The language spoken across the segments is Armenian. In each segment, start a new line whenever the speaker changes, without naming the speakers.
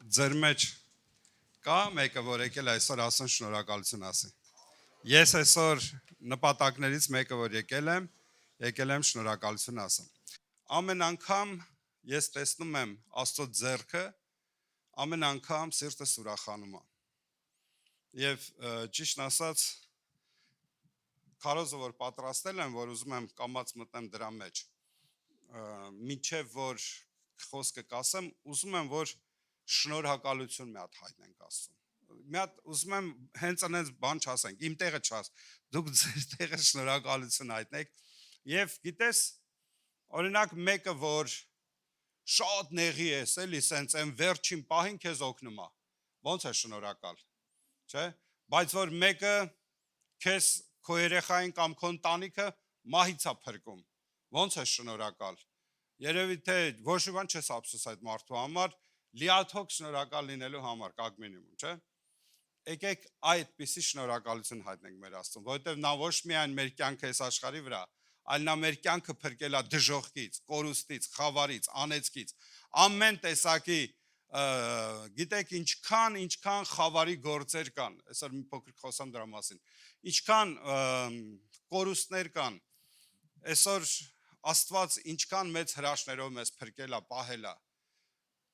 Ձեր մեջ կա մեկը, որ եկել այսօր ասեն շնորհակալություն ասի։ Ես այսօր նպատակներից մեկը, որ եկել եմ շնորհակալություն ասեմ։ Ամեն անգամ ես տեսնում եմ Աստծո ձեռքը, ամեն անգամ սիրտս ուրախանում է։ Եվ ճիշտն ասած, քարոզը որ պատրաստել եմ, որ ուզում եմ կամած մտնեմ դրա մեջ, մինչև որ խոսքը կասեմ, ուզում եմ, որ շնորհակալություն մի հատ հայտնենք Աստծուն։ Մի հատ ուզում եմ հենց այնպես բան չասենք, իմ տեղը չաս, դուք ձեր տեղը շնորհակալություն հայտնեք։ Եվ գիտես, օրինակ մեկը, որ շատ նեղի ես, էլի սենց այն վերջին պահին քեզ օգնում է, ոնց է շնորհակալ, չէ՞։ Բայց որ մեկը քեզ քո երեխային կամ քո ընտանիքը մահից է փրկում, ոնց է շնորհակալ։ Երևի թե ոչ մի բան չես ափսոս այդ մարդու համար, լիաթոք շնորհակալ լինելու համար, կակ մինիմում, չէ՞։ Եկեք այդպիսի շնորհակալություն հայտնենք մեր Աստծուն, որովհետև նա ոչ միայն մեր կյանքը այս աշխարհի վրա, այլ նա մեր կյանքը փրկել է դժոխքից, կորուստից, խավարից, անեծքից, ամեն տեսակի, գիտեք ինչքան խավարի գործեր կան, այսօր մի փոքր խոսամ դրա մասին, ինչքան կորուստներ կան, այսօր Աստված ինչքան մեծ հրաշքներով մեզ փրկել է, պահել է։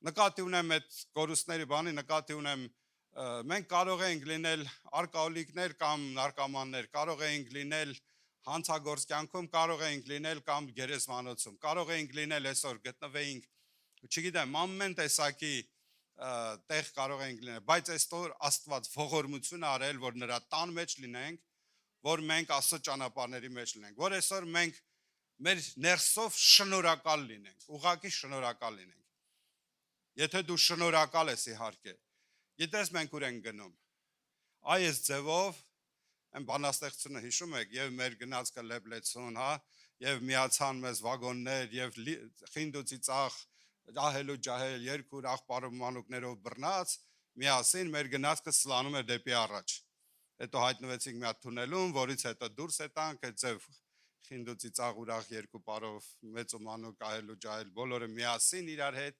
Նկատի ունեմ այդ կորուստների բանի, նկատի ունեմ մենք կարող ենք լինել ալկոհոլիկներ կամ նարկոմաններ, կարող ենք լինել հանցագործ կյանքում, կարող ենք լինել կամ գերեզմանոցում, կարող ենք լինել այսօր գտնվեինք, չգիտեմ, ամեն տեսակի տեղ կարող ենք լինել, բայց այսօր Աստված ողորմություն արել, որ նրա տան մեջ լինենք, որ մենք Աստծո ճանապարհների մեջ լինենք, որ այսօր մենք մեր ներսով շնորհակալ լինենք, ուղղակի շնորհակալ լինենք։ Եթե դու շնորհակալ ես իհարկե, գիտես մենք ուր ենք գնում։ Այս ձևով այն բանաստեղծությունը հիշում եք, եւ մեր գնացքը լեբլեցուն, հա, եւ միացան մեզ վագոններ եւ խինդուցի ծախ, ահելու ջահել, երկուր աղբարու մանուկներով բռնած, միասին մեր գնացքը սլանում էր դեպի առաջ։ Հետո հայտնվեցինք մի հատ թունելում, որից հետո դուրս եկանք, այդ ձև խինդուցի ծաղ ուրախ երկու պարով մեծ ու մանուկ ահելու ջահել բոլորը միասին իրար հետ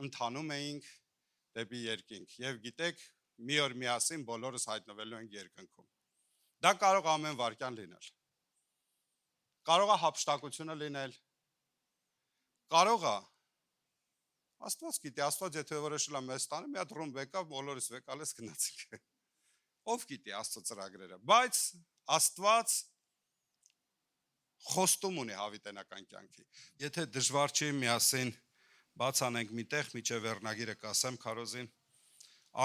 ընթանում էինք դեպի երկինք եւ գիտեք մի օր միասին բոլորս հայտնվելու ենք երկնքում։ Դա կարող է ամեն վարքյան լինել։ Կարող է հափշտակությունը լինել։ Կարող է Աստված գիտի, Աստված եթե որոշել է մեզ տանը, մի հատ ռումբ եկավ, բոլորս վեկալես գնացինք։ Ով գիտի Աստծո ծրագրերը, բայց Աստված խոստում ունի հավիտենական կյանքի։ Եթե դժվար չի միասին բաց անենք մի տեղ, միջև վերնագիրը կասեմ քարոզին,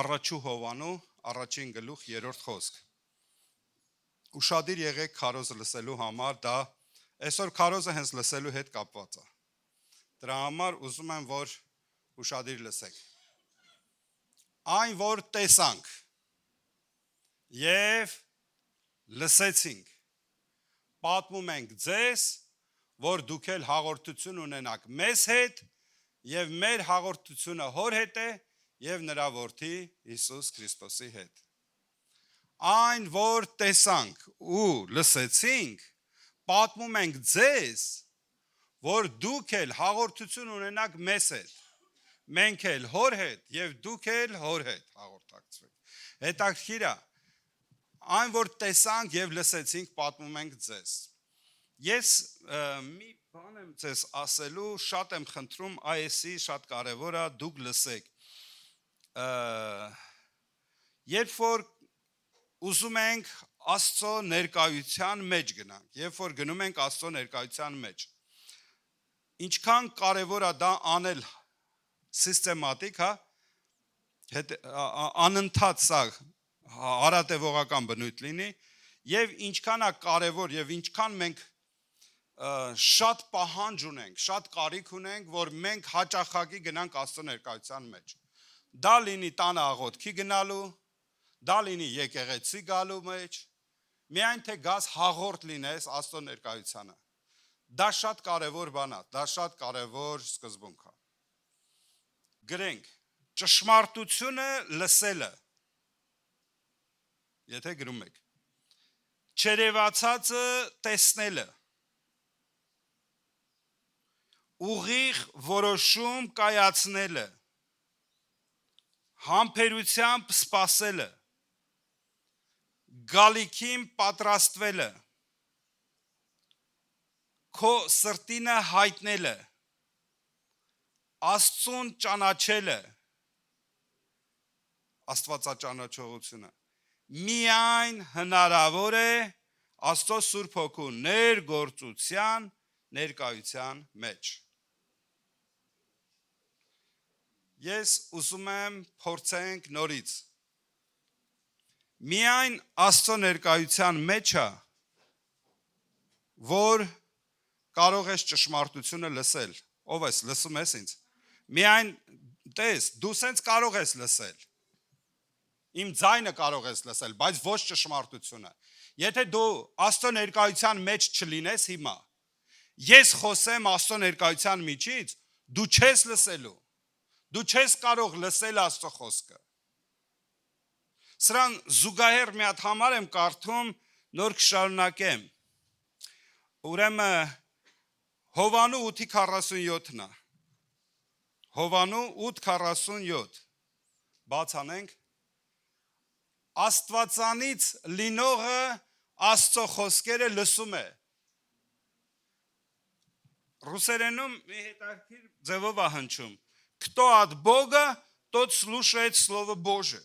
առաջու Հովանու առաջին գլուխ 3-րդ խոսք։ Ուշադիր եղեք քարոզը լսելու համար, դա այսօր քարոզը հենց լսելու հետ կապված է։ Դրա համար ուզում եմ, որ ուշադիր լսեք։ Այն, որ տեսանք եւ լսեցինք, պատմում ենք ձեզ, որ դուք էլ հաղորդություն ունենաք մեզ հետ եւ մեր հաղորդությունը Հոր հետ է եւ նրա որդի Հիսուս Քրիստոսի հետ։ Այն, որ տեսանք ու լսեցինք, պատմում ենք ձեզ, որ դուք էլ հաղորդություն ունենաք մեզ հետ, մենք էլ Հոր հետ եւ դուք էլ Հոր հետ հաղորդակցվեք։ Հետաքրքիր է, այն, որ տեսանք եւ լսեցինք, պատմում ենք ձեզ։ Ես մի բան եմ ձեզ ասելու, շատ եմ խնդրում, այսի շատ կարևոր է դուք լսեք։ Երբ որ ուզում ենք Աստծո ներկայության մեջ գնանք, երբ որ գնում ենք Աստծո ներկայության մեջ, ինչքան կարևոր է դա անել սիստեմատիկ, հա, անընդհատ սա հարատևողական բնույթ լինի, եւ ինչքան է կարևոր եւ ինչքան մենք շատ պահանջ ունենք, շատ կարիք ունենք, որ մենք հաճախակի գնանք Աստծո ներկայության մեջ։ Դա լինի տանը աղոթքի գնալու, դա լինի եկեղեցի գալու մեջ, միայն թե գաս հաղորդ լինես Աստծո ներկայությանը։ Դա շատ կարևոր բան է, դա շատ կարևոր սկզբունք է։ Գրենք, ճշմարտությունը լսելը, եթե գրում եք, չերևացածը տեսնելը, ուղիղ որոշում կայացնելը, համբերությամբ սպասելը, գալիքին պատրաստվելը, քո սրտինը հայտնելը, Աստծուն ճանաչելը, Աստվածաճանաչողությունը միայն հնարավոր է Աստծո Սուրբ Հոգու ներգործության ներկայության մեջ։ Ես ուզում եմ փորձենք նորից։ Միայն Աստծո ներկայության մեջ է, որ կարող ես ճշմարտությունը լսել։ Ով ես, լսում ես ինձ։ Միայն տես, դու սենց կարող ես լսել։ Իմ ձայնը կարող ես լսել, բայց ոչ ճշմարտությունը։ Եթե դու Աստծո ներկայության մեջ չլինես հիմա, ես խոսեմ Աստծո ներկայության միջից, դու չես լսելու։ Դու չես կարող լսել Աստծո խոսքը։ Սրան զուգահեռ մի հատ համար եմ կարդում, նոր կշարունակեմ։ Ուրեմն Հովանու 8:47-ն է։ Հովանու 8:47 բաց անենք։ Աստվածանից լինողը Աստծո խոսքերը լսում է։ Ռուսերենում մի հետաքրքիր ձևով է հնչում. Кто от Бога, тот слушает Слово Божие։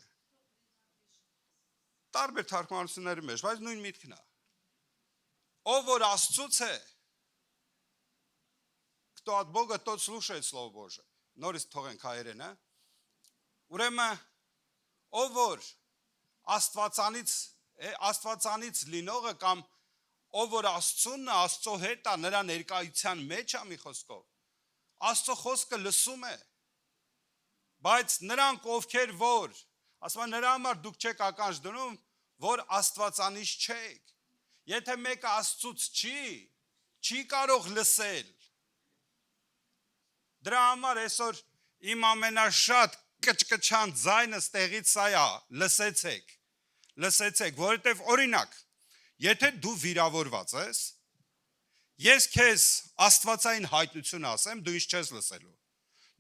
Տարբեր թարգմանությունների մեջ, բայց նույն միտքն է։ Ով որ Աստծուց է, кто от Бога, тот слушает Слово Божие։ Նորից թողենք հայերենը։ Ուրեմն ով որ Աստվածանից լինողը կամ ով որ Աստծունն է, Աստծո հետ է, նրա ներկայության մեջ է մի խոսքով։ Աստծո խոսքը լսում է։ Բայց նրանք ովքեր որ, ասում են նրա համար դուք չեք ականջ դնում, որ Աստվածանից չեք։ Եթե մեկը Աստծուց չի կարող լսել։ Դրա համար այսօր իմ ամենաշատ կչկչան ձայնը ստեղից սա է, լսեցեք, որովհետև օրինակ, եթե դու վիրավորված ես, ես քեզ աստվածային հայտնություն ասեմ, դու ինչ չես լսելու։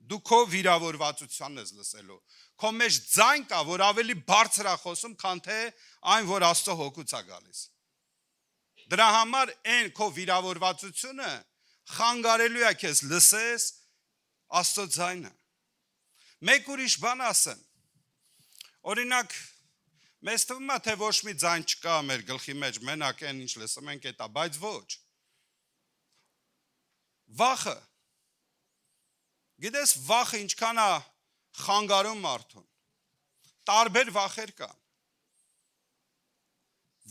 Դու քո վիրավորվածությանն ես լսելու։ Քո մեջ ձայն կա, որ ավելի բարձր է խոսում, քան թե այն, որ Աստծո հոգուց է գալիս։ Դրա համար այն քո վիրավորվածությունը խանգարելու է քեզ լսես Աստծո ձայնը։ Մեկ ուրիշ բան ասեմ։ Օրինակ, մեզ թվում է, թե ոչ մի ձայն չկա մեր գլխի մեջ, մենակ այն ինչ լսում ենք էտա, բայց ոչ։ Վախը։ Գիտես, վախը ինչքան է խանգարում մարդուն։ Տարբեր վախեր կան։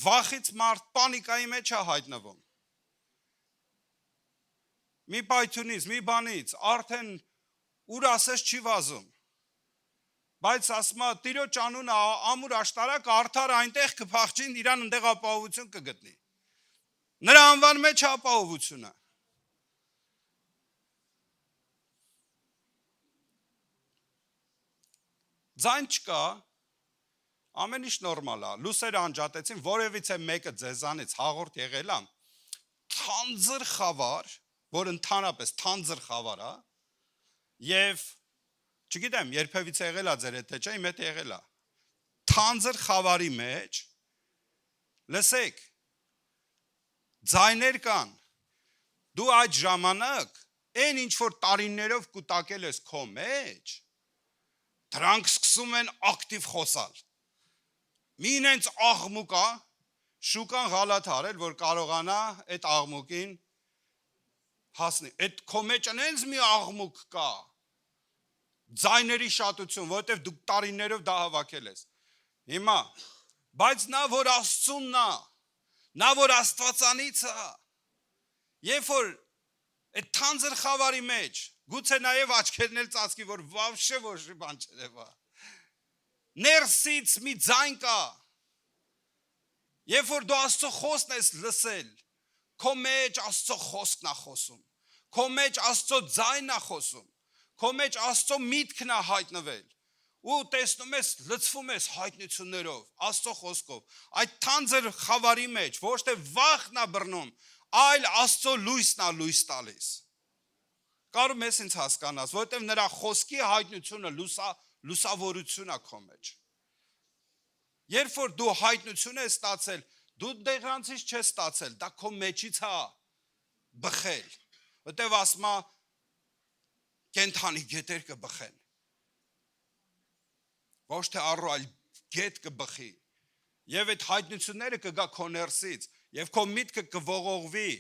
Վախից մարդ պանիկայի մեջ է հայտնվում։ Մի պայթյունից, մի բանից, արդեն ուր ասես չի վազում։ Բայց ասում է, Տիրոջ անունը ամուր աշտարակ արդար այնտեղ կփախչին, իրան ընդեղ ապահովություն կգտնի։ Նրա անվան մեջ է ապահովությունը։ Ձայն չկա, ամեն ինչ նորմալ է, լուսերը անջատեցին, որևիցե մեկը ձեզանից հաղորդ եղել է, թանձր խավար, որ ընդհանրապես թանձր խավար է, եւ չգիտեմ, երբևիցե եղել է ձեր հետ թե չէ, իմ հետ եղել է։ Թանձր խավարի մեջ, լսեք, ձայներ կան, դու այդ ժամանակ, այն ինչ որ տարիներով կուտակել ես քո մեջ, դրանք սկսում են ակտիվ խոսալ։ Մի ինենց աղմուկ է, շուկան ғալատ արել, որ կարողանա այդ աղմուկին հասնի։ Այդ քո մեջ ինենց մի աղմուկ կա, ձայների շատություն, որովհետև դու տարիներով դա հավաքել ես։ Հիմա, բայց նա որ Աստծունն է, նա որ Աստվածանից է, երբ որ այդ թանձր խավարի մեջ, գուցե նաև աչքերն էլ ծածկի, որ վավշե ոչ բան չերևա։ Ներսից մի ձայն կա։ Երբ որ դու Աստծո խոսքն ես լսել, քո մեջ Աստծո խոսքն է խոսում, քո մեջ Աստծո ձայնն է խոսում, քո մեջ Աստծո միտքն է հայտնվել, ու տեսնում ես, լցվում ես հայտնություններով, Աստծո խոսքով, այդ թանձր խավարի մեջ, ոչ թե վախն է բռնում, այլ Աստծո լույսն է լույս տալիս։ Կարող ես ինձ հասկանաս, որովհետև նրա խոսքի հայտնությունը լուսավորություն է քո մեջ։ Երբ որ դու հայտնություն ես ստացել, դու դեղրանցից չես ստացել, դա քո մեջից է բխել։ Որտեվ ասма կենթանի գետեր կբխեն։ Ոչ թե առու այլ գետ կբխի։ Եվ այդ հայտնությունները կգա քո ներսից, եւ քո միտքը կողողվի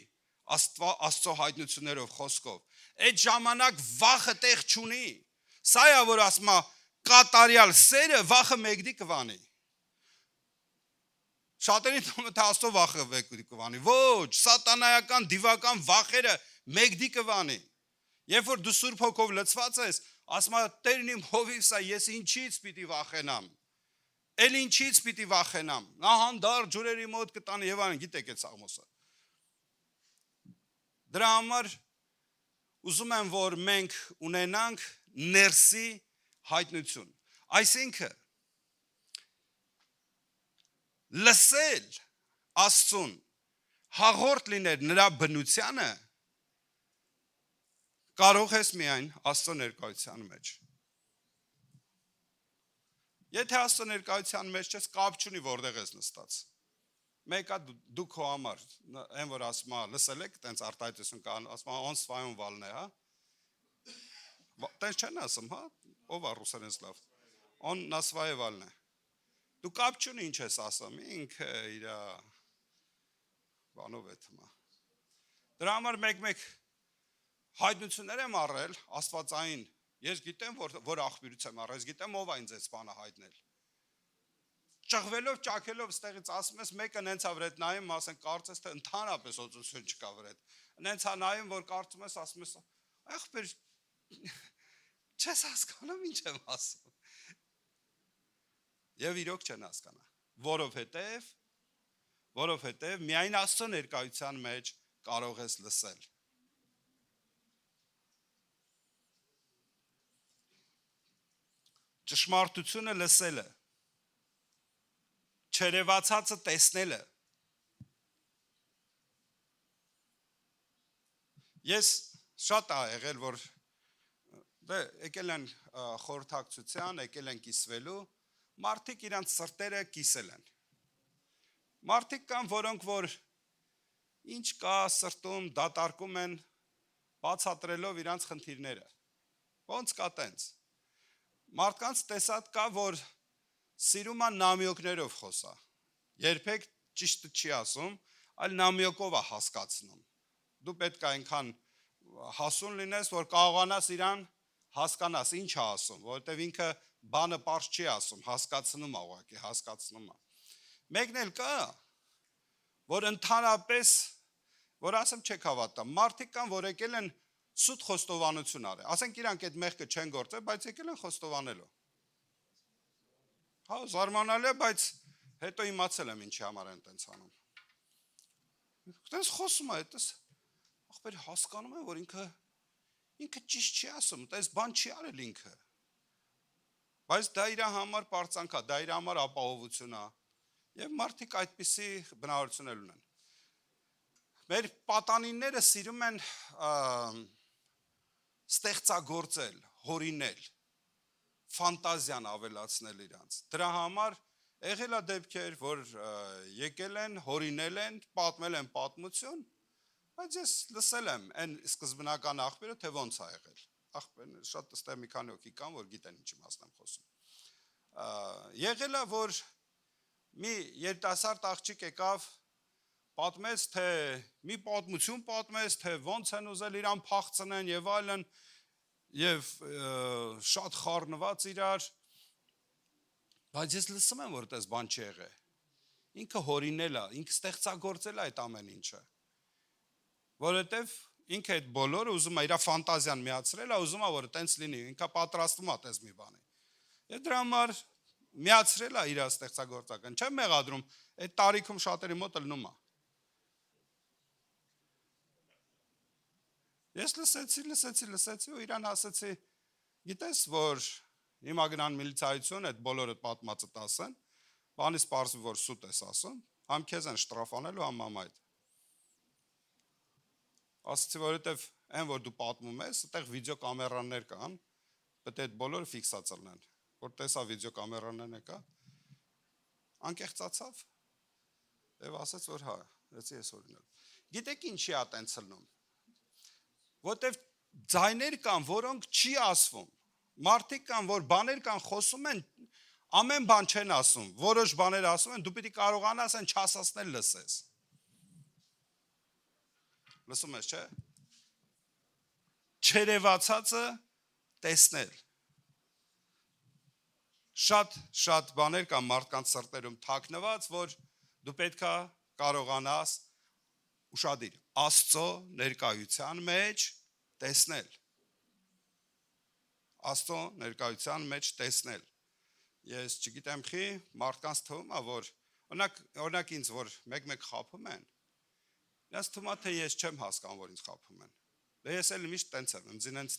Աստծո հայտնություններով, խոսքով։ Այդ ժամանակ վախը տեղ չունի։ Սա է որ ասма կատարյալ սերը վախը մեկդի կվանի։ Շատերին թվում է թե Աստծո վախը մեկդի կվանի։ Ոչ, սատանայական դիվական վախերը մեկդի կվանի։ Երբ որ դու Սուրբ Հոգով լցված ես, ասма Տերն իմ հովիվս է, ես ինչից պիտի վախենամ։ Էլ ինչից պիտի վախենամ։ Նա հանդարտ ջուրերի մոտ կտանի եւ այն գիտեք այդ Սաղմոսը։ Դրա համար ուզում եմ որ մենք ունենանք ներսի հայտնություն։ Այսինքն լսել Աստծուն, հաղորդ լինել նրա բնությանը կարող ես միայն Աստծո ներկայության մեջ։ Եթե Աստծո ներկայության մեջ չես, կապ չունի որտեղ ես նստած։ Մեկը դու քո համար, այն որ ասма լսել եք, տենց արտահայտություն կան, ասма on svayom valne, հա։ Տենց չեն ասում, հա, ով է ռուսերեն սլավ։ On na svoje valne։ Դու կապ չունի ինչ ես ասում, ինքը իր բանով է թվում։ Դրա համար մեկ հայտնություններ եմ առել աստվածային։ Ես գիտեմ որ աղբյուրից եմ առել, ես գիտեմ ով է ինձ այս բանը հայտնել։ Ճղվելով, ճաքելով ստեղից ասում ես մեկը նենց է վրետ նայում, ասեն կարծես թե ընդհանրապես օծություն չկա վրետ։ Նենց է նայում, որ կարծում ես, ասում ես, ախպեր չես հասկանում ինչ եմ ասում։ Եվ իրոք չեն հասկանա, որովհետև միայն Աստծո ներկայության մեջ կարող ես լսել։ Ճշմարտությունը լսելը, չերևացածը տեսնելը։ Ես շատ ա եղել, որ եկել են խորհրդակցության, եկել են կիսվելու, մարդիկ իրանց սրտերը կիսել են։ Մարդիկ կան, որոնք որ ինչ կա սրտում դատարկում են բացատրելով իրանց խնդիրները։ Ոնց կա տենց։ Մարդկանց տեսած կա, որ սիրում է նամյոկներով խոսա։ Երբեք ճիշտը չի ասում, այլ նամյոկով է հասկացնում։ Դու պետք է այնքան հասուն լինես, որ կարողանաս իրան հասկանաս, ինչ է ասում, որովհետև ինքը բանը պարզ չի ասում, հասկացնում է ուղղակի, հասկացնում է։ Մեկն էլ կա, որ ընդհանրապես, որ ասեմ չեք հավատա, մարդիկ կան, որ եկել են սուտ խոստովանություն արել։ Ասենք իրանք այդ մեղքը չեն գործել, բայց եկել են խոստովանելու։ Հա, զարմանալի է, բայց հետո իմացել եմ ինչի համար են տենց անում։ Տենց խոսում է, այդպես ախպեր հասկանում է, որ ինքը ճիշտ չի ասում, տես բան չի արել ինքը։ Բայց դա իր համար պարծանք է, դա իր համար ապահովություն է։ Եվ մարդիկ այդպիսի բնավորություն ունեն։ Մեր պատանիները սիրում են ստեղծագործել, հորինել, ֆանտազիան ավելացնել իրանց։ Դրա համար եղել է դեպքեր, որ եկել են, հորինել են, պատմել են պատմություն, բայց ես լսել եմ այն սկզբնական աղբերը, թե ոնց է եղել։ Աղբերն շատ ստեղ մի քանի հոգի կան, որ գիտեն ինչի մասն եմ խոսում։ Եղել է, որ մի երիտասարդ աղջիկ եկավ, պատմեց, թե մի պատմություն պատմեց, թե ոնց են ուզել իրան փախցնեն եւ այլն, եւ շատ խառնված իրար, բայց ես լսում եմ, որ այդպես բան չի եղել։ Ինքը հորինել է, ինքը ստեղծագործել է այդ ամեն ինչը։ Որովհետև ինքը այդ բոլորը ուզում է իր ֆանտազիան միացրել, ուզում է որ տենց լինի, ինքը պատրաստվում է տես մի բանի։ Եվ դրա համար միացրել է իր ստեղծագործական, չեմ մեղադրում, այդ տարիքում շատերի մոտ լնում է։ Ես լսեցի ու իրան ասեցի, գիտես, որ հիմա գնան միլիցայություն, այդ բոլորը պատմածը տասեն, բանից պարզվի, որ սուտ ես ասում, համ քեզ են շտրաֆանելու, համ մամայդ։ Ասացի, որովհետև այն, որ դու պատմում ես, այդտեղ վիդեո կամերաներ կան, պետք է այդ բոլորը ֆիքսացել լինեն։ որ տեսա վիդեոկամերանն եկա, անկեղծացավ եւ ասաց որ հա, եցի ես օրինակ։ Գիտեք ինչի է տենց լնում։ Որտեվ ձայներ կան, որոնք չի ասվում։ Մարդիկ կան, որ բաներ կան խոսում են, ամեն բան չեն ասում, որոշ բաներ ասում են, դու պիտի կարողանաս այն չասացնել լսես։ Լսում ես, չէ՞։ Չերևացածը տեսնել։ Շատ բաներ կան մարդկանց սրտերում թաքնված, որ դու պետքա կարողանաս ուշադիր Աստծո ներկայության մեջ տեսնել։ Աստծո ներկայության մեջ տեսնել։ Ես չգիտեմ խի մարդկանց թվում է, որ օրինակ ինձ որ մեկ խափում են, ես թվում է թե ես չեմ հասկանում, որ ինձ խափում են։ Դե ես էլ միշտ տենց եմ, ինձ ինձ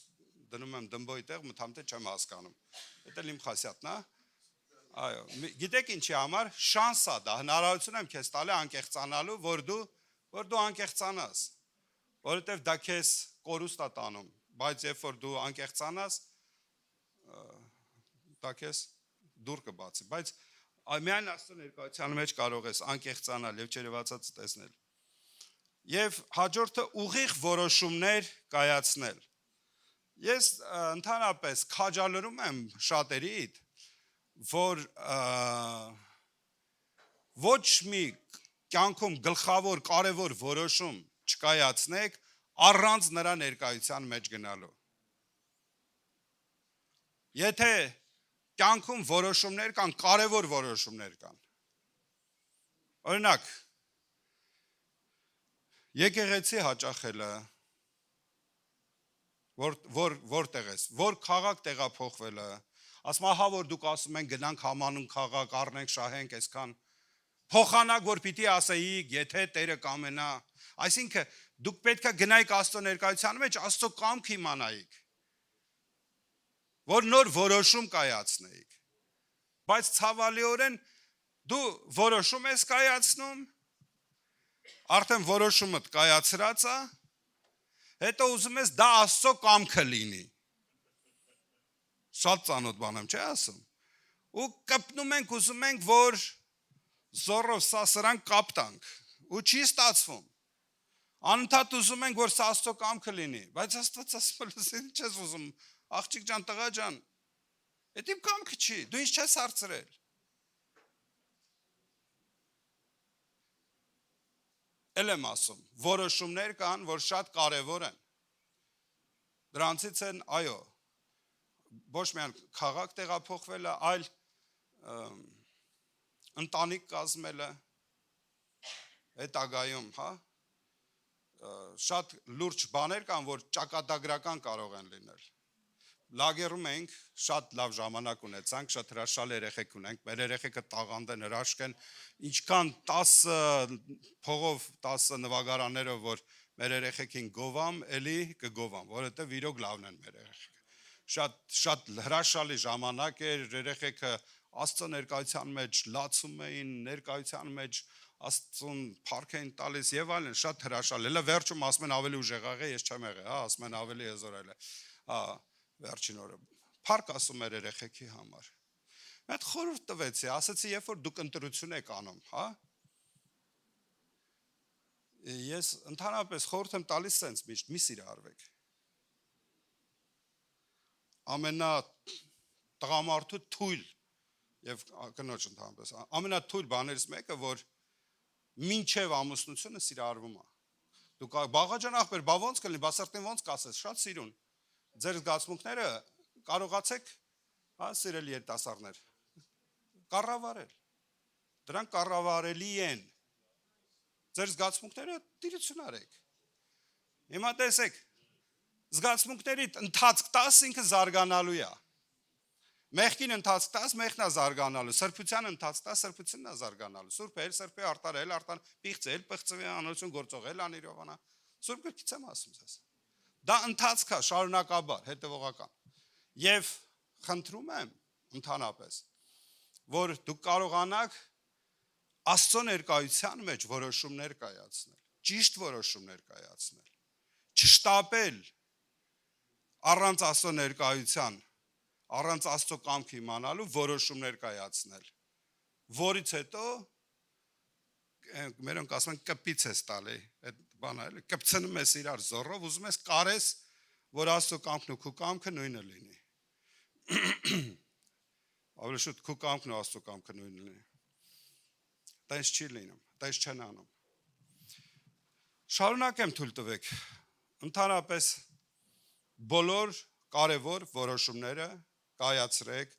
դնում եմ դմբոյի տեղ, մտամ թե չեմ հասկանում։ Դա էլ իմ խասյատն է։ Այո, գիտեք ինչի համար շանս է դա, հնարավորություն եմ քեզ տալի անկեղծանալու, որ դու անկեղծանաս, որովհետև դա քեզ կորուստ է տանում, բայց երբ որ դու անկեղծանաս, դա քեզ դուր կբացի, բայց միայն Աստծո ներկայության մեջ կարող ես անկեղծանալ եւ չերևացած տեսնել։ Եվ հաջորդը ուղիղ որոշումներ կայացնել։ Ես ընդհանրապես քաջալերում եմ շատերիդ, որ ոչ մի կյանքում գլխավոր կարևոր որոշում չկայացնեք առանց նրա ներկայության մեջ գնալու։ Եթե կյանքում որոշումներ կան, կարևոր որոշումներ կան։ Օրինակ, եկեղեցի հաճախելը, որտեղ ես, որ քաղաք տեղափոխվելը, ասում ահա որ դուք ասում են գնանք համանուն քաղաք, առնենք, շահենք, այսքան փոխանակ որ պիտի ասեիք, եթե Տերը կամենա, այսինքն դուք պետքա գնայիք Աստծո ներկայության մեջ, Աստծո կամք իմանայիք, որ նոր որոշում կայացնեիք, բայց ցավալիորեն դու որոշում ես կայացնում, արդեն որոշումդ կայացրած է, հետո ուզում ես դա Աստծո կամքը լինի։ Շատ ծանոթ բան եմ, չէ՞ ասում։ Ու կպնում ենք, ուզում ենք, որ զորով սասրան կապտանք, ու չի ստացվում։ Անընդհատ ուզում ենք, որ սա Աստծո կամքը լինի, բայց Աստված ասում է, ինչ ես ուզում, աղջիկ ջան, տղա ջան, դա իմ կամքը չի, դու ինձ չես հարցրել։ Էլ եմ ասում, որոշումներ կան, որ շատ կարևոր են։ Դրանցից են, այո, ոչ միայն քաղաք տեղափոխվելը, այլ ընտանիք կազմելը, հետագայում, հա, շատ լուրջ բաներ կան, որ ճակատագրական կարող են լինել։ Լագերում ենք, շատ լավ ժամանակ ունեցանք, շատ հրաշալի երեխեք ունենք, մեր երեխեքը տաղանդ են, հրաշք են, ինչքան 10 փողով 10 նվագարաններով, որ մեր երեխեքին գովամ, էլի կգովամ, որովհետև իրոք լավն են մեր երեխեքը։ Շատ հրաշալի ժամանակ էր, երեխեքը Աստծո ներկայության մեջ լացում էին, ներկայության մեջ Աստծուն փառք էին տալիս եւ այլն, շատ հրաշալի։ Հələ վերջում ասում են ավելի ուժեղ եղե, ես չեմ եղել, հա, ասում են ավելի հզորել է։ Հա, վերջին օրը։ Փառք ասում էր երեխեքի համար։ Մեկ խորհուրդ տվեցի, ասացի, երբ որ դուք ընտրություն եք անում, հա։ Ես ընդհանրապես խորհուրդ եմ տալիս sense միշտ մի սիրահարվեք։ Ամենա տղամարդու թույլ եւ կնոջ ընդհանրապես ամենաթույլ բաներից մեկը, որ մինչև ամուսնությունը սիրահարվում է։ Դուք բաղաջան ախպեր, բա ոնց կլինի, բա սրտին ոնց կասես, շատ սիրուն։ Ձեր զգացմունքները կարողացեք, հա, սիրելի երիտասարդներ, կառավարել։ Դրանք կառավարելի են։ Ձեր զգացմունքները տիրություն արեք։ Հիմա տեսեք, զգացմունքների ընթացք տաս ինքը զարգանալու է։ Մեղքին ընթացք տաս, մեղքն է զարգանալու, սրբության ընթացք տաս, սրբությունն է զարգանալու։ Սուրբ էլ, սրբե արտարել, պիղծել, պղծվել, անորություն գործողել, անիրովանա։ Սուրբ գրքից եմ ասում ձեզ։ Դա ընթացք է, շարունակաբար, հետևողական։ Եվ խնդրում եմ ընդհանրապես, որ դուք կարողանաք Աստծո ներկայության մեջ որոշումներ կայացնել, ճիշտ որոշումներ կայացնել, չշտապել առանց Աստծո ներկայության առանց Աստծո կամքը իմանալու որոշումներ կայացնել, որից հետո մերոնք ասում են կպից ես տալի, այդ բանը էլի, կպցնում ես իրար զորով, ուզում ես կարես, որ Աստծո կամքն ու քո կամքը նույնը լինի։ Ավելի շուտ քո կամքն ու Աստծո կամքը նույնը լինի։ Տենց չի լինում, տենց չեն անում։ Շարունակեմ թույլ տվեք։ Ընդհանրապես բոլոր կարևոր որոշումները կայացրեք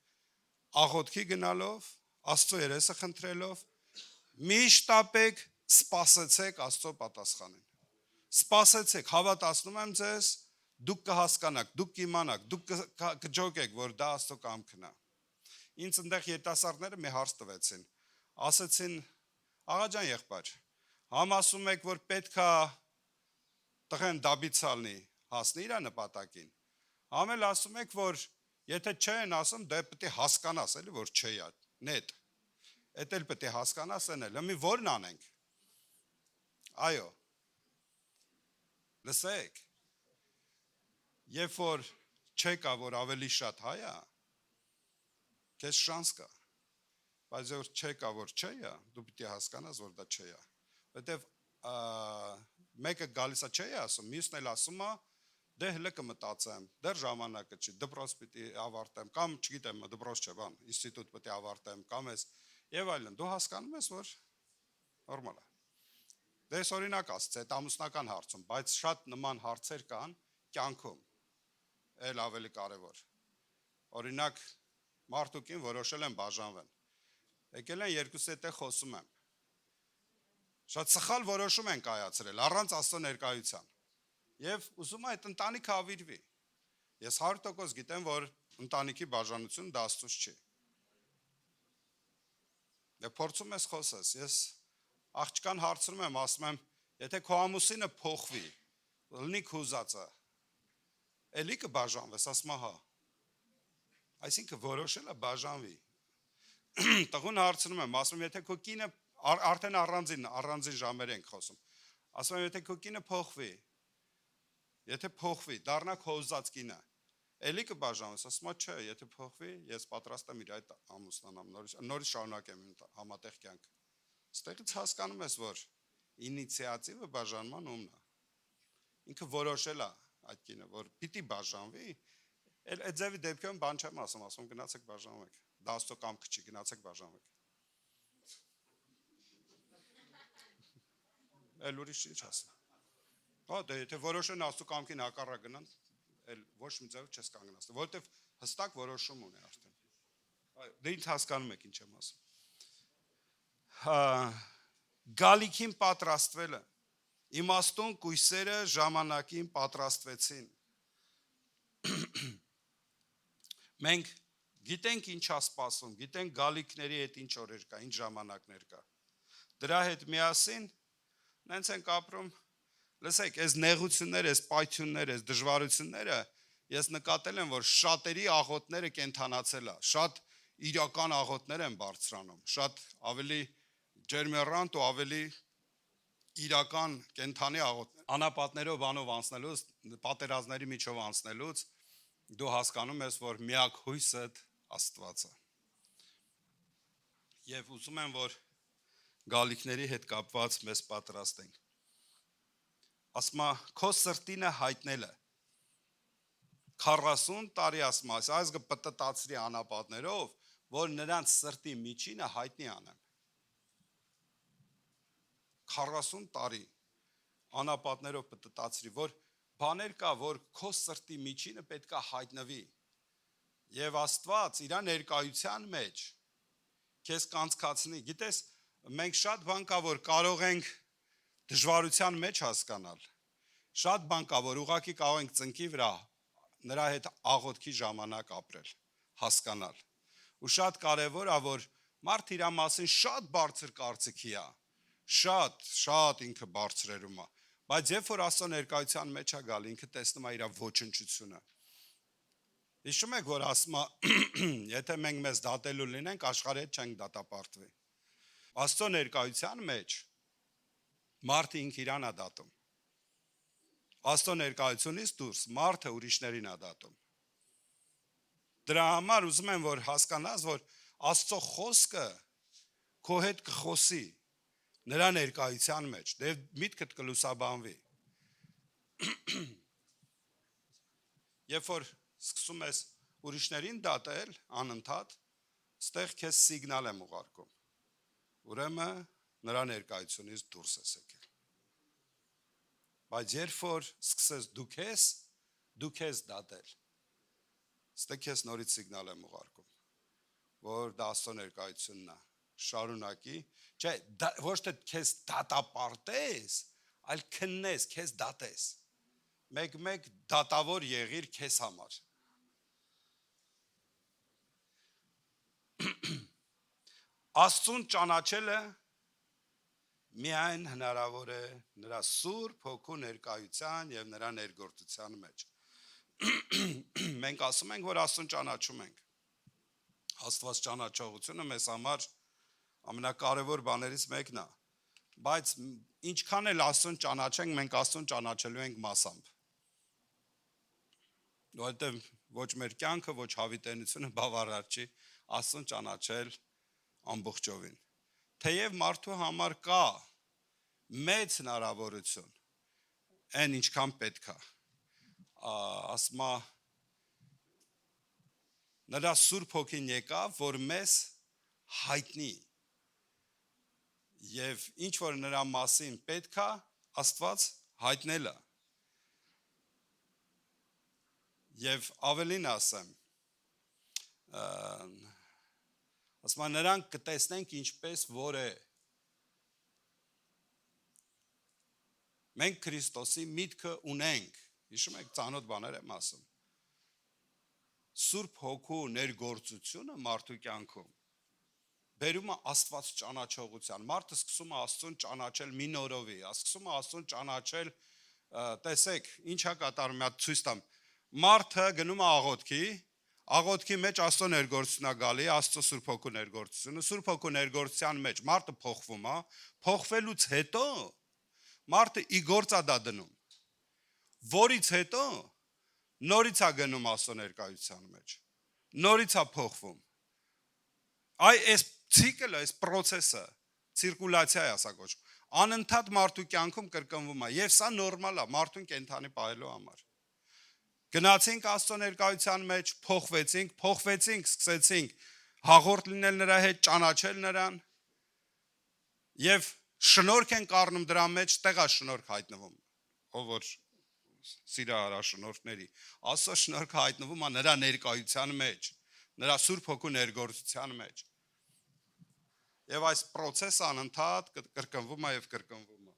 աղոթքի գնալով, Աստծո երեսը խնդրելով, միշտ ապեք սպասեցեք Աստծո պատասխանին։ Սպասեցեք, հավատացնում եմ ձեզ, դուք կհասկանաք, դուք կիմանաք, դուք կջոկեք, որ դա Աստծո կամքն է։ Ինձ այնտեղ երիտասարդները մի հարց տվեցին, ասեցին. աղա ջան եղբայր, համ ասում եք, որ պետքա տղեն դաբիցալնի, հասնի իր նպատակին, համ էլ ասում եք, որ եթե չեն ասում, դե պետք է հասկանաս, էլի որ չէ, նետ, էդ էլ պետք է հասկանաս, են էլ, մի որն անենք, այո, լսեք, երբ որ չեկա, որ ավելի շատ հայա, քեզ շանս կա, բայց որ չեկա, որ չէ, դու պետք է հասկանաս, որ դա չէ, որտեվ մեկը գալիս է չէ ասում, մյուսն էլ ասում է, դե հլը կմտածեմ, դեռ ժամանակը չի, դպրոց պիտի ավարտեմ, կամ չգիտեմ, դպրոց չէ, բան, ինստիտուտ պիտի ավարտեմ, կամ ես, եւ այլն, դու հասկանում ես, որ նորմալ է։ Դե օրինակ ասած, այդ ամուսնական հարցում, բայց շատ նման հարցեր կան կյանքում, էլ ավելի կարևոր։ Օրինակ, մարդուկին որոշել են բաժանվել, եկել են երկուսի հետ խոսում եմ, շատ սխալ որոշում են կայացրել, առանց Աստծո ներկայության, և ուզում է այդ ընտանիքը ավիրվի, ես 100% գիտեմ, որ ընտանիքի բաժանություն դա Աստծուց չի, և փորձում ես խոսես, ես աղջկան հարցնում եմ, ասում եմ, եթե քո ամուսինը փոխվի, լինի քո ուզածը, էլի կբաժանվես, ասում հա, այսինքն որոշել է բաժանվի, տղուն հարցնում եմ, ասում եմ, եթե քո կինը, արդեն առանձին ժամեր ենք խոսում, ասում եմ, եթե քո կինը փոխվի, եթե փոխվի, դառնա քո ուզած կինը, էլի կբաժանվես, ասում եմ, չէ, եթե փոխվի, ես պատրաստ եմ իր այդ ամուսնանամ, նորից շարունակեմ համատեղ կյանք, ստեղից հասկանում ես, որ ինիցիատիվը բաժանման ումն է, ինքը որոշել է այդ կինը, որ պիտի բաժանվի, այդ ձևի դեպքում բան չեմ ասում գնացեք բաժանվեք, դա Աստծո կամքը չի, գնացեք բաժանվեք, էլ ուրիշ ինչ ասեմ, դե եթե որոշեն Աստծո կամքին հակառակ գնան, էլ ոչ մի ձև չես կանգնած, որովհետև հստակ որոշում ունի արդեն, դե ինձ հասկանում եք ինչ եմ ասում, գալիքին պատրաստվելը, իմաստուն կույսերը ժամանակին պատրաստվեցին, մենք գիտենք ինչ է սպասում, գիտենք գալիքների հետ ինչ օրեր կա, ինչ ժամանակներ կա, դրա հետ միասին, նենց ենք ապրում, լսեք, այս նեղությունները, այս պայթյունները, այս դժվարությունները, ես նկատել եմ, որ շատերի աղոթները կենթանացել է, շատ իրական աղոթներ են բարձրանում, շատ ավելի ջերմեռանդ ու ավելի իրական կենթանի աղոթներ, անապատներով բանով անցնելուց, պատերազմների միջով անցնելուց, դու հասկանում ես, որ միակ հույսդ Աստված է, և ուզում եմ, որ գալիքների հետ կապված մեզ պատրաստենք, ասմա, քո սրտինը հայտնելը, 40 տարի ասմա, այս կպտտացրի անապատներով, որ նրանց սրտի միջինը հայտնի անեմ, 40 տարի անապատներով պտտացրի, որ բաներ կա, որ քո սրտի միջինը պետք է հայտնվի, և Աստված իր ներկայության մեջ քեզ կանցկացնի, գիտես, մենք շատ բան կա, որ կարող ենք դժվարության մեջ հասկանալ, շատ բան կա, որ ուղղակի կարող ենք ծնկի վրա նրա հետ աղոթքի ժամանակ ապրել, հասկանալ, ու շատ կարևոր է, որ մարդ իր մասին շատ բարձր կարծիքի է, շատ ինքը բարձրերում է, բայց երբ որ Աստծո ներկայության մեջ է գալ, ինքը տեսնում է իր ոչնչությունը, հիշում եք, որ ասում է, եթե մենք մեզ դատելու լինենք, աշխարհի հետ չենք դատապարտվի, Աստծո ներկայության մեջ մարդը ինքը իրան է դատում, Աստծո ներկայությունից դուրս մարդը ուրիշներին է դատում, Դրա համար ուզում եմ որ հասկանաս, որ Աստծո խոսքը քո հետ կխոսի նրա ներկայության մեջ, դե միտքդ կլուսաբանվի։ Երբ որ սկսում ես ուրիշներին դատել անընդհատ, ստեղ քեզ սիգնալ եմ ուղարկում։ Ուրեմն նրա ներկայությունից դուրս ես եկել։ Բայց երբ որ սկսես դու քեզ դատել, ստեղ քեզ նորից սիգնալ եմ ուղարկում, որ դա Աստծո ներկայությունն է, շարունակի, չէ, ոչ թե քեզ դատապարտես, այլ քննես, քեզ դատես։ Մեկ դատավոր եղիր քեզ համար։ Աստծուն ճանաչելը միայն հնարավոր է նրա Սուրբ Հոգու ներկայության եւ նրա ներգործության մեջ։ Մենք ասում ենք, որ Աստծուն ճանաչում ենք։ Աստված ճանաչողությունը մեզ համար ամենակարևոր բաներից մեկն է։ Բայց ինչքան էլ Աստծուն ճանաչենք, մենք Աստծուն ճանաչելու ենք մասամբ։ Որովհետեւ ոչ մեր կյանքը, ոչ հավիտենությունը բավարար չի Աստծուն ճանաչել ամբողջովին։ Թեև մարդու համար կա մեծ հնարավորություն, այն ինչքան պետք է, ասма նրա Սուրբ Հոգին եկավ, որ մեզ հայտնի, եւ ինչ որ նրա մասին պետք է Աստված հայտնելը։ Եվ ավելին ասեմ, ասма նրանք կտեսնենք ինչպես որ է։ Մենք Քրիստոսի միտքը ունենք, հիշում եք ծանոթ բաներ եմ ասում։ Սուրբ Հոգու ներգործությունը մարդու կյանքում բերում է Աստված ճանաչողության։ Մարդը սկսում է Աստծուն ճանաչել մի նորովի, սկսում է Աստծուն ճանաչել, տեսեք, ինչ է կատարում, մի հատ ցույց տամ։ Մարդը գնում է աղոթքի մեջ Աստծո ներգործությունն է գալի, Աստծո Սուրբ Հոգու ներգործությունը, Սուրբ Հոգու ներգործության մեջ մարդը փոխվում է, փոխվելուց հետո մարդը ի գործ է դա դնում, որից հետո նորից է գնում Աստծո ներկայության մեջ, նորից է փոխվում։ Այս ցիկլը, այս process-ը, ցիրկուլյացիա է ասա կոչվում, անընդհատ մարդու կյանքում կրկնվում է, եւ սա նորմալ է մարդուն կենթանի պահելու համար։ Գնացինք Աստծո ներկայության մեջ, փոխվեցինք, սկսեցինք հաղորդ լինել նրա հետ, ճանաչել նրան, եւ շնորհք ենք առնում դրա մեջ, տեղա շնորհք հայտնվում, ով որ սիրահար շնորհքների, Աստծո շնորհքը հայտնվում է նրա ներկայության մեջ, նրա Սուրբ Հոգու ներգործության մեջ։ Եվ այս process-ը անընդհատ կրկնվում է եւ կրկնվում է։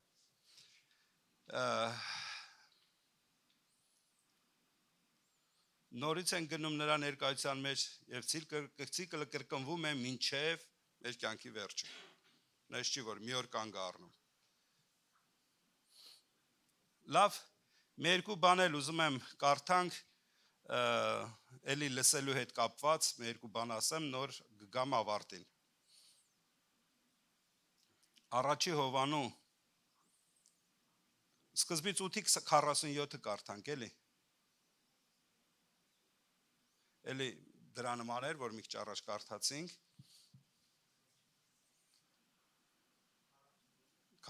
Նորից են գնում նրա ներկայության մեջ եւ ցիկլը կրկնվում է մինչեւ մեր կյանքի վերջը։ Նես չի որ մի օր կանգ առնում։ Լավ, մի երկու բան էլ ուզում եմ կարդանք, էլի լսելու հետ կապված, մի երկու բան ասեմ, նոր գամ ավարտին։ Առաջի Հովանու սկզբից 8:47 կարդանք, էլի։ Էլի դրա նման էր, որ մի քիչ առաջ կարդացինք։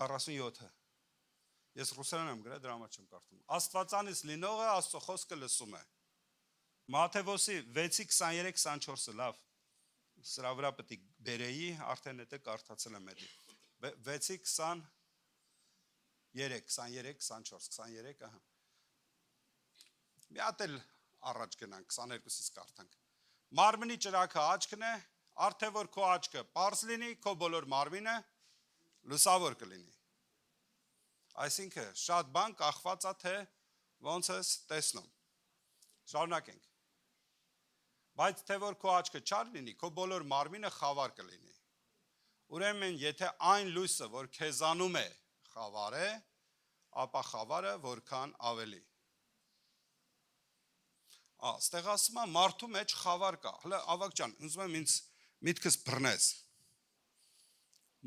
47-ը։ Ես ռուսերեն եմ գրել, դրա համար չեմ կարդում։ Աստվածանից լինողը Աստծո խոսքը լսում է։ Մատթեոսի 6:23-24-ը, լավ։ Սրա վրա պետք է բերեի, արդեն դա կարդացել եմ էլի։ 6:23, 23, 24, 23, ահա։ Մի հատ էլ առաջ գնանք, 22-ից կարդանք։ Մարմնի ճրագը աչքն է, արդեն որ քո աչքը պարզ լինի, քո բոլոր մարմինը լուսավոր կլինի։ Այսինքն շատ բան կախված է թե ոնց ես տեսնում։ Շարունակենք։ Բայց թե որ քո աչքը չար լինի, քո բոլոր մարմինը խավար կլինի։ Ուրեմն եթե այն լույսը, որ քեզանում է, խավար է, ապա խավարը որքան ավելի։ Ստեղ ասում է մարդու մեջ խավար կա։ Հələ ավակ ջան, ուզում եմ ինձ միտքս բռնես։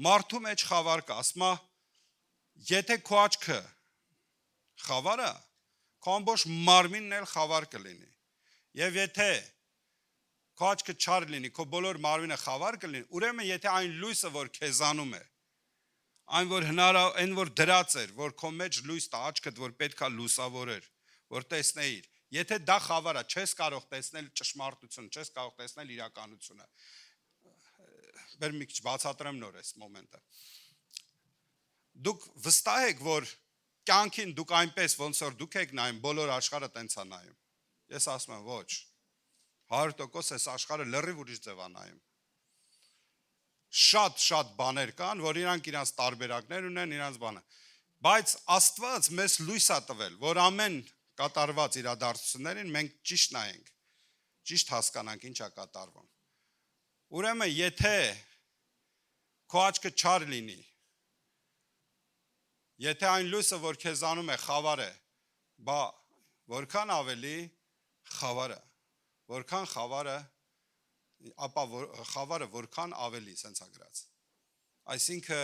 Մարդու մեջ խավար կա, ասում է եթե քո աչքը խավար է, քո ամբողջ մարմինն էլ խավար կլինի։ Եվ եթե քո աչքը չար լինի, քո բոլոր մարմինը խավար կլինի, ուրեմն եթե այն լույսը, որ քեզանում է, այն որ այն որ դրած էր, որ քո մեջ լույս տա աչքդ, որ պետքա լուսավորեր, որ տեսնեիր, եթե դա խավար է, չես կարող տեսնել ճշմարտությունը, չես կարող տեսնել իրականությունը։ Բեր մի քիչ բացատրեմ նոր այս մոմենտը։ Դուք վստահ եք, որ կյանքին դուք այնպես ոնց որ դուք եք նայում, բոլոր աշխարհը տենց է նայում։ Ես ասում եմ ոչ։ 100% այս աշխարհը լրիվ ուրիշ ձև է նայում։ Շատ բաներ կան, որ իրանք տարբերակներ ունեն, իրանց բանը։ Բայց Աստված մեզ լույս է տվել, որ ամեն կատարված իրադարձություններին մենք ճիշտ նայենք, ճիշտ հասկանանք ինչ է կատարվում։ Ուրեմն եթե քո աչքը չար լինի, եթե այն լույսը, որ քեզանում է, խավար է, բա որքան ավելի խավարը, որքան խավարը, ապա խավարը որքան ավելի սենց է գրած։ Այսինքն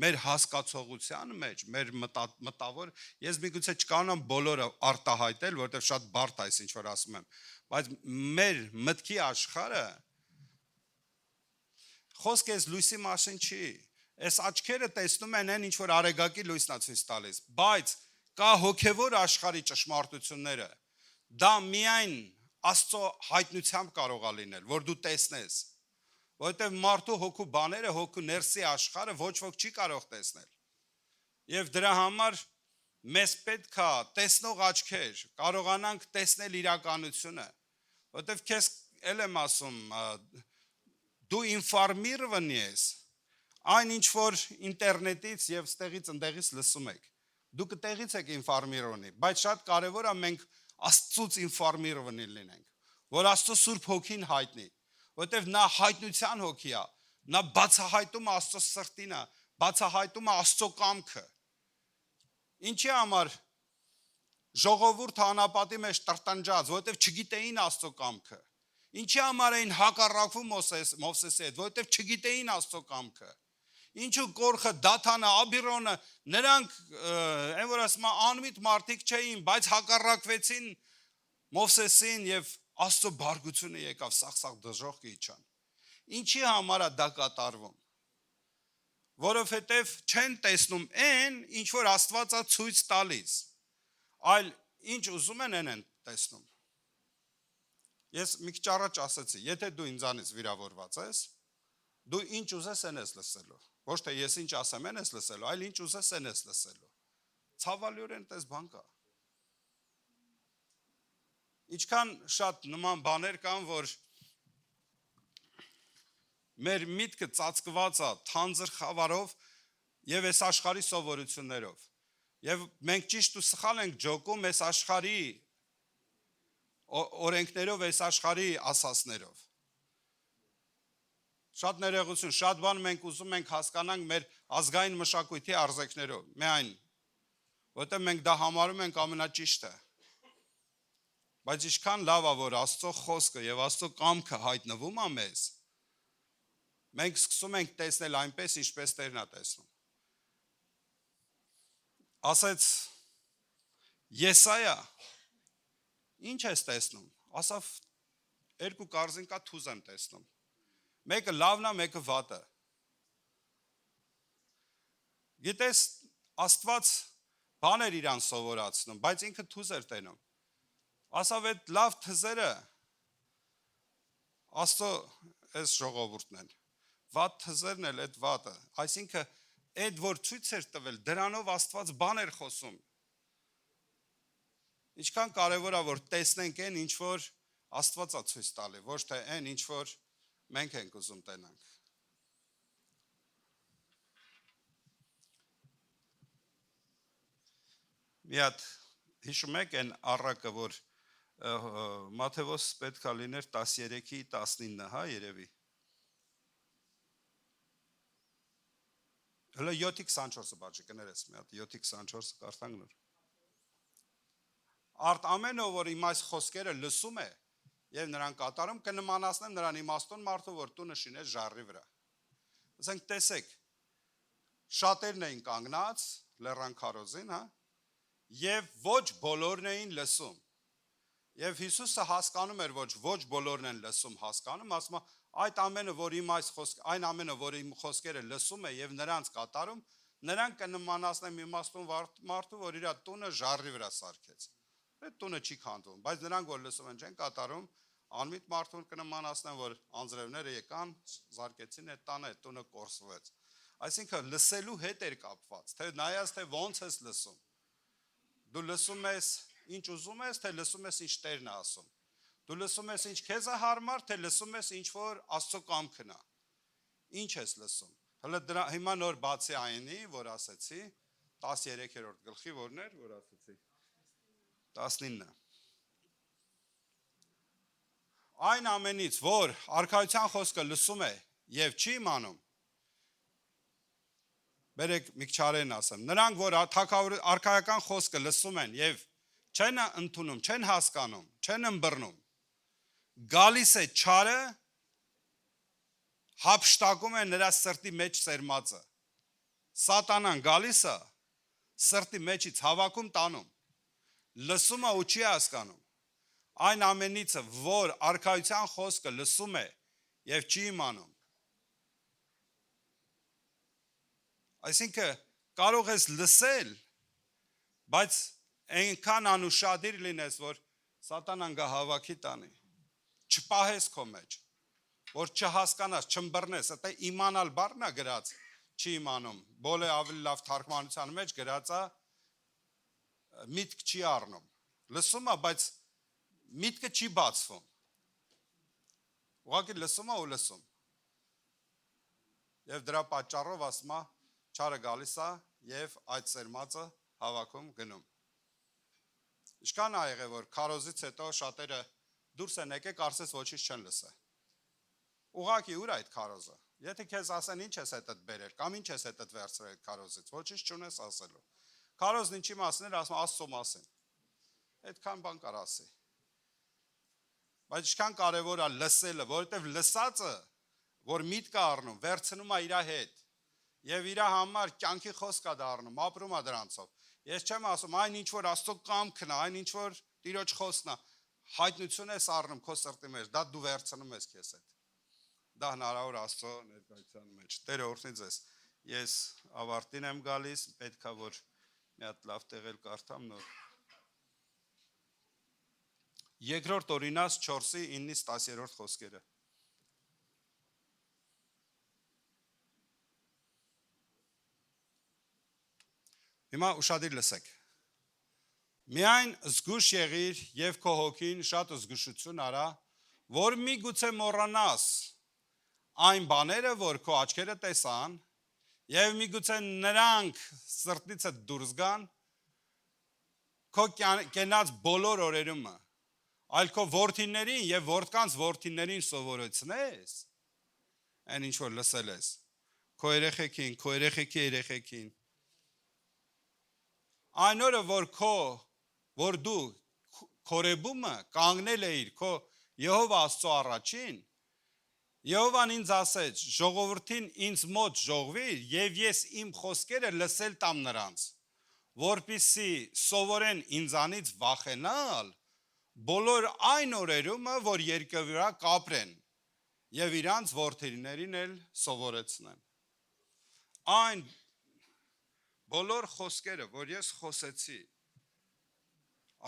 մեր հասկացողության մեջ, մեր մտավոր, ես միգուցե չկարողանամ բոլորը արտահայտել, որտեղ շատ բարդ է, ինչ որ ասում եմ, բայց մեր մտքի աշխարհը խոսքը այս լույսի մասին չի։ Այս աչքերը տեսնում են այն, ինչ որ արեգակի լույսն է ցույց տալիս, բայց կա հոգևոր աշխարհի ճշմարտությունները։ Դա միայն Աստծո հայտնությամբ կարող է լինել, որ դու տեսնես։ Որովհետև մարդու հոգու բաները, հոգու ներսի աշխարհը ոչ ոք չի կարող տեսնել։ Եվ դրա համար մեզ պետք է տեսնող աչքեր, կարողանանք տեսնել իրականությունը։ Որովհետև քեզ ել եմ ասում, դու ինֆորմիրվան ես, այն ինչ որ ինտերնետից եւ ստեղից ընդեղից լսում եք։ Դուք տեղից եք ինֆորմիրվանի, բայց շատ կարևոր է մենք Աստծուց ինֆորմիրվանի լինենք, որ Աստծո Սուրբ Հոգին հայտնի, որովհետև նա հայտնության հոգի է, նա բացահայտում է Աստծո սրտին, բացահայտում է Աստծո կամքը։ Ինչի համար ժողովուրդը անապատի մեջ տրտնջաց, որովհետև չգիտեին Աստծո կամքը։ Ինչի համար էին հակառակվում Մովսեսի հետ, որովհետև չգիտեին Աստծո կամքը։ Ինչու Կորխը, Դաթանը, Աբիրոնը, նրանք այն որ ասում անմիտ մարդիկ չէին, բայց հակառակվեցին Մովսեսին եւ Աստծո բարգությունը եկավ, սաղ դժոխք իջան։ Ինչի համար է դա կատարվում։ Որովհետև չեն տեսնում այն, ինչ որ Աստվածը ցույց տալիս, այլ ինչ ուզում են տեսնում։ Ես մի քիչ առաջ ասացի, եթե դու ինձանից վիրավորված ես, դու ինչ ուզես են ես լսելու։ Ոչ թե ես ինչ ասեմ են ես լսելու, այլ ինչ ուզես են ես լսելու։ Ցավալիորեն տես բան կա։ Ինչքան շատ նման բաներ կան, որ մեր միտքը ծածկված է թանձր խավարով եւ այս աշխարհի սովորություններով։ Եվ մենք ճիշտ ու սխալ ենք ջոկում այս աշխարհի օրենքներով, այս աշխարհի ասասներով։ Շատ ներողություն, շատ բան մենք ուզում ենք հասկանանք մեր ազգային մշակույթի արժեքներով, միայն, որտեղ մենք դա համարում ենք ամենաճիշտը։ Բայց ինչքան լավ է, որ Աստծո խոսքը եւ Աստծո կամքը հայտնվում է մեզ, մենք սկսում ենք տեսնել այնպես, ինչպես Տերն է տեսնում։ Ասեց Եսայա, ինչ ես տեսնում։ Ասավ երկու կարծինկա թուզ եմ տեսնում։ Մեկը լավն է, մեկը վատը։ Գիտես, Աստված բաներ իրան սովորացնում, բայց ինքը թուզ էր տենում։ Ասավ այդ լավ թզերը Աստծո այս ժողովուրդն են։ Վատ թզերն էլ այդ վատը։ Այսինքն այդ որ ցույց էր տվել, դրանով Աստված բան էր խոսում։ Ինչքան կարևոր է որ տեսնենք այն, ինչ որ Աստված է ցույց տալի, ոչ թե այն, ինչ որ մենք ենք ուզում տենանք։ Մի հատ հիշում եք այն առակը, որ Մատթեոս պետք է լիներ 13-ի 19, հա, երևի։ Հələ 7-24-ը բաժի կներես մի հատ, 7-24-ը կարդանք նոր։ Արդ ամենը, որ իմ այս խոսքերը լսում է եւ նրան կատարում, կնմանացնեմ նրան իմաստուն մարդու, որ տունը շինեց ժառի վրա։ Ասենք տեսեք, շատերն էին կանգնած լեռան քարոզին, հա, եւ ոչ բոլորն էին լսում։ Եվ Հիսուսը հասկանում էր, ոչ բոլորն են լսում հասկանում, ասում է, այդ ամենը, որ իմ այն ամենը, որ իմ խոսքերը լսում է եւ նրանց կատարում, նրանք կնմանացնեն մի իմաստուն մարդու, որ իր տունը ժառի վրա սարքեց։ Այդ տունը չի քանդվում, բայց նրանք, որ լսում են, չեն կատարում, անմիտ մարդուն կնմանացնեն, որ անձրևները եկան, զարկեցին այդ տանը, այդ տունը կորսվեց։ Այսինքն լսելու հետ էր կապված, թե նայած թե ոնց ես լսում։ Դու լսում ես ինչ ուզում ես, թե լսում ես ինչ Տերն է ասում։ Դու լսում ես ինչ քեզ է հարմար, թե լսում ես ինչ որ Աստծո կամքն է։ Ինչ ես լսում։ Հիմա նոր բացի այնի, որ ասեցի, 13-րդ գլխի որն էր, որ ասեցի։ 19։ Այն ամենից, որ արքայության խոսքը լսում է եւ չի իմանում, բերեք միքչարեն ասեմ, նրանք, որ արքայական խոսքը լսում են եւ չեն ընդունում, չեն հասկանում, չեն ըմբռնում, գալիս է չարը, հափշտակում է նրա սրտի մեջ սերմածը։ Սատանան գալիս է, սրտի մեջից հավաքում տանում, լսում է ու չի հասկանում։ Այն ամենիցը, որ արքայության խոսքը լսում է եւ չի իմանում։ Այսինքն կարող ես լսել, բայց այնքան անուշադիր լինես, որ սատանան գա հավաքի տանի, չպահես քո մեջ, որ չհասկանաս, չըմբռնես, դա իմանալ բառն է գրած, չի իմանում։ Բոլե ավելի լավ թարգմանության մեջ գրած է միտք չի առնում։ Լսում է, բայց միտքը չի բացվում։ Ուղղակի լսում է ու լսում։ Եվ դրա պատճառով ասում է, չարը գալիս է եւ այդ սերմածը հավաքում գնում։ Ինչքան ա եղել, որ քարոզից հետո շատերը դուրս են եկել, կարծես ոչինչ չեն լսել։ Ուղղակի ուր այդ քարոզը։ Եթե քեզ ասեն ինչ ես հետդ բերել, կամ ինչ ես հետդ վերցրել քարոզից, ոչինչ չունես ասելու։ Քարոզն ինչի մասին էր, ասում Աստծո մասին։ Այդքան բան կար ասի։ Բայց ինչքան կարևոր է լսելը, որովհետև լսածը, որ միտք է առնում, վերցնում է իր հետ եւ իր համար կյանքի խոսք է դառնում, ապրում է դրանցով։ Ես չեմ ասում, այն ինչ որ Աստծո կամքն է, այն ինչ որ Տիրոջ խոսքն է, հայտնություն ես առնում քո սրտի մեջ, դա դու վերցնում ես քեզ հետ։ Դա հնարավոր Աստծո ներկայության մեջ։ Տերը օրհնի ձեզ։ Ես ավարտին եմ գալիս, պետքա որ մի հատ լավ տեղել կարդամ նոր։ Երկրորդ Օրինաց 4:9-ից 10-րդ խոսքերը։ Հիմա ուշադիր լսեք։ Միայն զգուշ եղիր եւ քո հոգին շատ զգուշություն արա, որ միգուցե մոռանաս այն բաները, որ քո աչքերը տեսան, եւ միգուցե նրանք սրտիցդ դուրս գան քո կենած բոլոր օրերում, այլ քո որդիներին եւ որդկանց որդիներին սովորեցնես, այն ինչ որ լսել ես, քո երեխեքին, քո երեխեքի երեխեքին։ Այն օրը, որ դու քորեբումը կանգնել էիր քո Եհովա Աստծո առաջին, Եհովան ինձ ասեց, ժողովրդին ինձ մոտ ժողվիր եւ ես իմ խոսքերը լսել տամ նրանց, որպիսի սովորեն ինձանից վախենալ բոլոր այն օրերում, որ երկրի վրա կապրեն եւ իրանց որդիներին էլ սովորեցնեն։ Այն բոլոր խոսքերը, որ ես խոսեցի,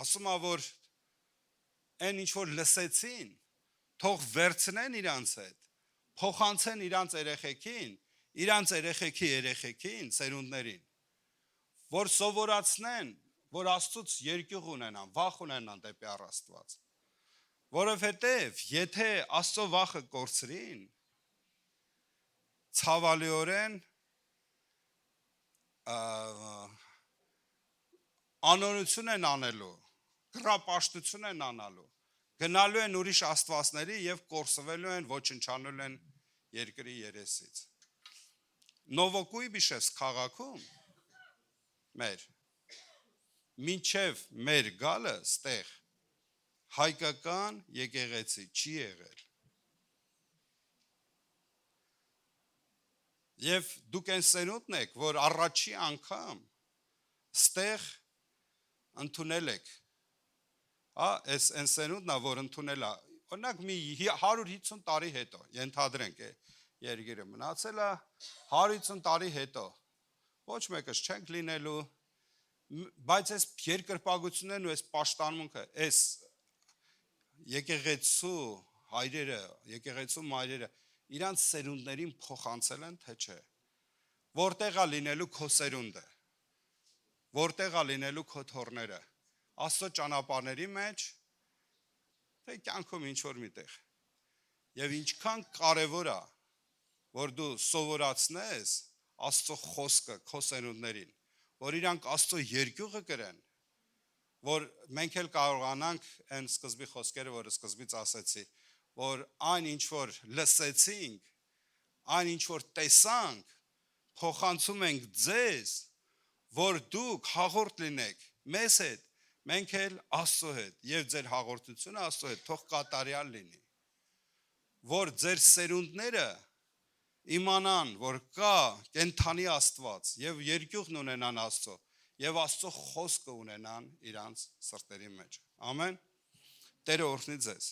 ասում է, որ այն ինչ որ լսեցին, թող վերցնեն իրանց հետ, փոխանցեն իրանց երեխեքին, իրանց երեխեքի երեխեքին, սերունդներին, որ սովորացնեն, որ Աստծուց երկյուղ ունենան, վախ ունենան դեպի առ Աստված։ Որովհետև եթե Աստծո վախը կորցրին, ցավալիորեն անօրություն են անելու, գրապաշտություն են անալու, գնալու են ուրիշ աստվածների եւ կորսվելու են, ոչնչանելու են երկրի երեսից։ Նովոկուիբիշես քաղաքում մինչև մեր գալը ստեղ հայկական եկեղեցի չի եղել։ Եվ դուք այն սերունդն եք, որ առաջի անգամ ստեղ ընդունել եք այս այն սերունդն է, որ ընդունել է, օրինակ մի 150 տարի հետո, ենթադրենք երկիրը մնացել է 150 տարի հետո, ոչ մեկս չենք լինելու, բայց այս երկրպագություններն ու այս պաշտամունքը, այս եկեղեցու հայրերը, եկեղեցու մայրերը իրանց սերունդներին փոխանցել են, թե չէ, որտեղ է լինելու քո սերունդը, որտեղ է լինելու քո թոռները, Աստծո ճանապարհների մեջ, թե կյանքում ինչ-որ միտեղ, և ինչքան կարևոր է, որ դու սովորացնես Աստծո խոսքը քո սերունդներին, որ իրանք Աստծո երկյուղը կրեն, որ մենք էլ կարողանանք այն սկզբի խոսքերը, որ սկզբից ասեցի, որ այն ինչ որ լսեցինք, այն ինչ որ տեսանք, փոխանցում ենք ձեզ, որ դուք հաղորդ լինեք մեզ հետ, մենք էլ Աստծո հետ, և ձեր հաղորդությունը Աստծո հետ թող կատարյալ լինի, որ ձեր սերունդները իմանան, որ կա կենդանի Աստված և երկյուղն ունենան Աստծո, և Աստծո խոսքը ունենան իրանց սրտերի մեջ, ամեն, Տերը օրհնի ձեզ։